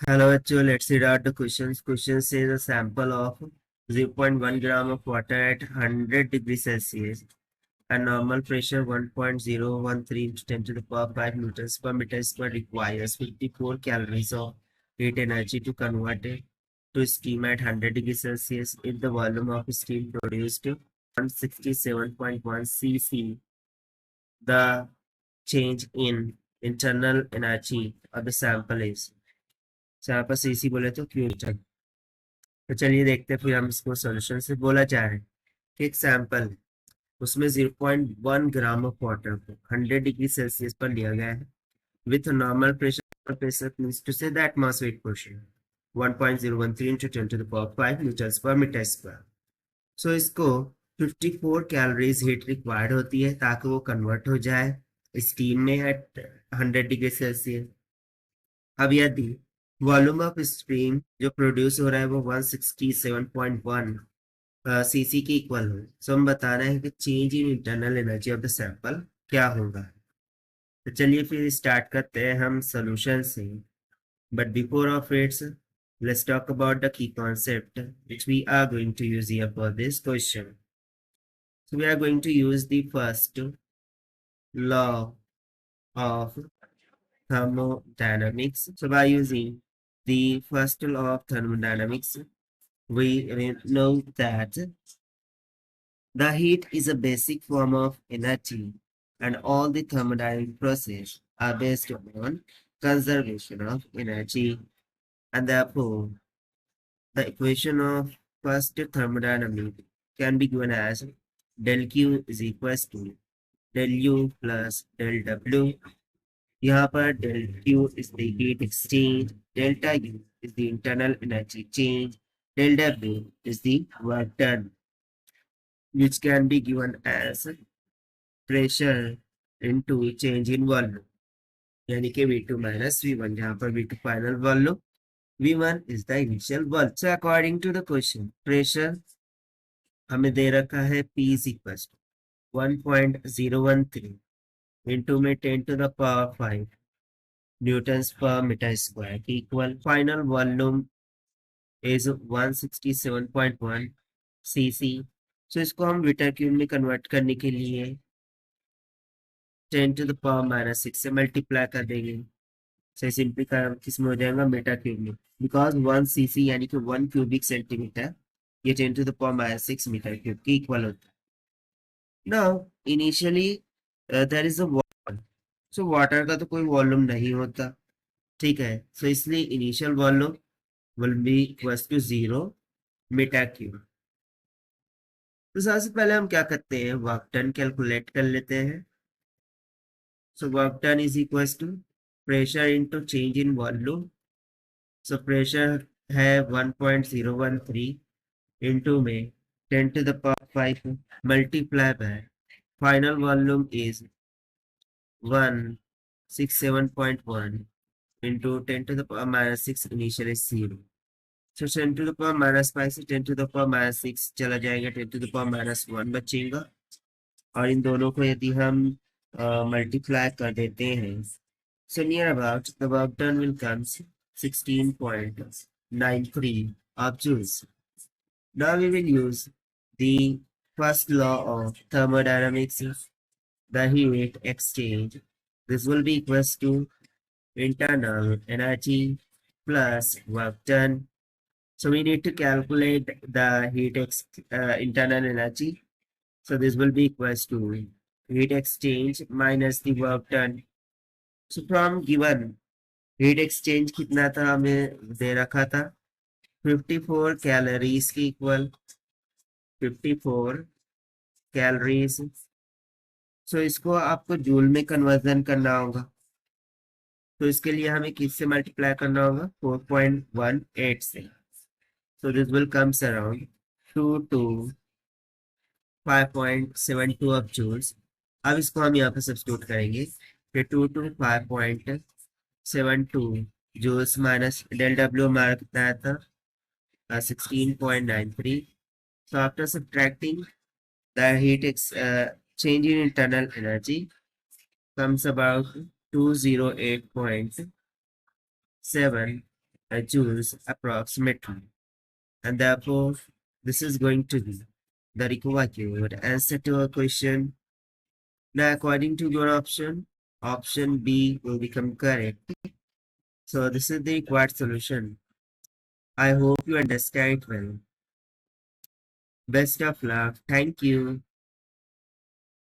Hello, actually, let's read out the questions. Question says a sample of 0.1 gram of water at 100 degrees Celsius and normal pressure 1.013 into 10 to the power 5 newtons per meter square requires 54 calories of heat energy to convert it to steam at 100 degrees Celsius. If the volume of steam produced 167.1 cc, the change in internal energy of the sample is. So यहाँ पर cc बोले तो क्यूटन। तो चलिए देखते हैं फिर हम इसको सॉल्यूशन से बोला जा रहा है कि एक सैंपल है उसमें 0.1 ग्राम ऑफ वाटर को 100 डिग्री सेल्सियस पर लिया गया है with normal pressure means to say the atmospheric pressure 1.013 into 10 to the power 5 liters per meter square। सो इसको 54 कैलोरीज हीट रिक्वायर्ड होती है ताकि वो कन्वर्ट हो जाए स्टीम में एट 100 डिग्री सेल्सियस। अब यदि वॉल्यूम ऑफ स्ट्रीम जो प्रोड्यूस हो रहा है वो 167.1 सीसी के इक्वल हो, सो हम बताना है कि change in internal energy of the sample क्या होगा। तो चलिए फिर स्टार्ट करते हैं हम सॉल्यूशन से। But before of its let's talk about the key concept which we are going to use here for this question. So we are going to use the first law of thermodynamics. So by using the first law of thermodynamics, we know that the heat is a basic form of energy and all the thermodynamic processes are based on conservation of energy, and therefore the equation of first thermodynamic can be given as del Q is equals to del U plus del W. यहाँ पर del Q is the heat exchange, delta U is the internal energy change, del W is the work done, which can be given as pressure into change in volume, यानी कि V2 minus V1, जहाँ पर V2 final volume, V1 is the initial volume. So according to the question, pressure हमें दे रखा है P is equals to 1.013 into में 10 to the power 5 newtons per meter square equal final volume is 167.1 cc। so इसको हम metre cube में convert करने के लिए 10 to the power minus 6 से मल्टीप्लाई कर देंगे। so सिंपलीफाई किसमें हो जाएगा मीटर क्यूब में, बिकॉज 1 cc यानी कि 1 क्यूबिक सेंटीमीटर ये 10 to the power minus 6 metre cube के इक्वल होता है। Now initially there is a water, so water का तो कोई वॉल्यूम नहीं होता, ठीक है। सो इसलिए initial volume will be equals to 0 metre cube. तो सबसे पहले हम क्या करते हैं, वर्क डन कैलकुलेट कर लेते हैं। So work done is equals to pressure into change in volume. So pressure है 1.013 इनटू में 10 to the power 5 multiply by final volume is 167.1 into 10 to the power minus 6 initial is 0। so 10 to the power minus 5 से 10 to the power minus 6 चला जाएगा, 10 to the power minus 1 बचेगा। और इन दोनों को यदि हम मल्टीप्लाई कर देते हैं, so near about the work done will come 16.93 of joules। Now we will use the first law of thermodynamics, the heat exchange. This will be equals to internal energy plus work done. So we need to calculate the internal energy. So this will be equals to heat exchange minus the work done। So from given heat exchange कितना था हमें दे रखा था 54 calories की equal 54 calories. सो इसको आपको joule में conversion करना होगा, तो इसके लिए हमें किससे मल्टीप्लाई करना होगा 4.18 से। So this will comes around 2 to 5.72 of joules. अब इसको हम यहाँ पे सब्स्टिट्यूट करेंगे, फिर 2 to 5.72 joules minus del W हमारा कितना आया था 16.93। So after subtracting the change in internal energy comes about 208.7 joules approximately. And therefore, this is going to be the required answer to a question. Now, according to your option B will become correct. So this is the required solution. I hope you understand it well. Best of luck. Thank you.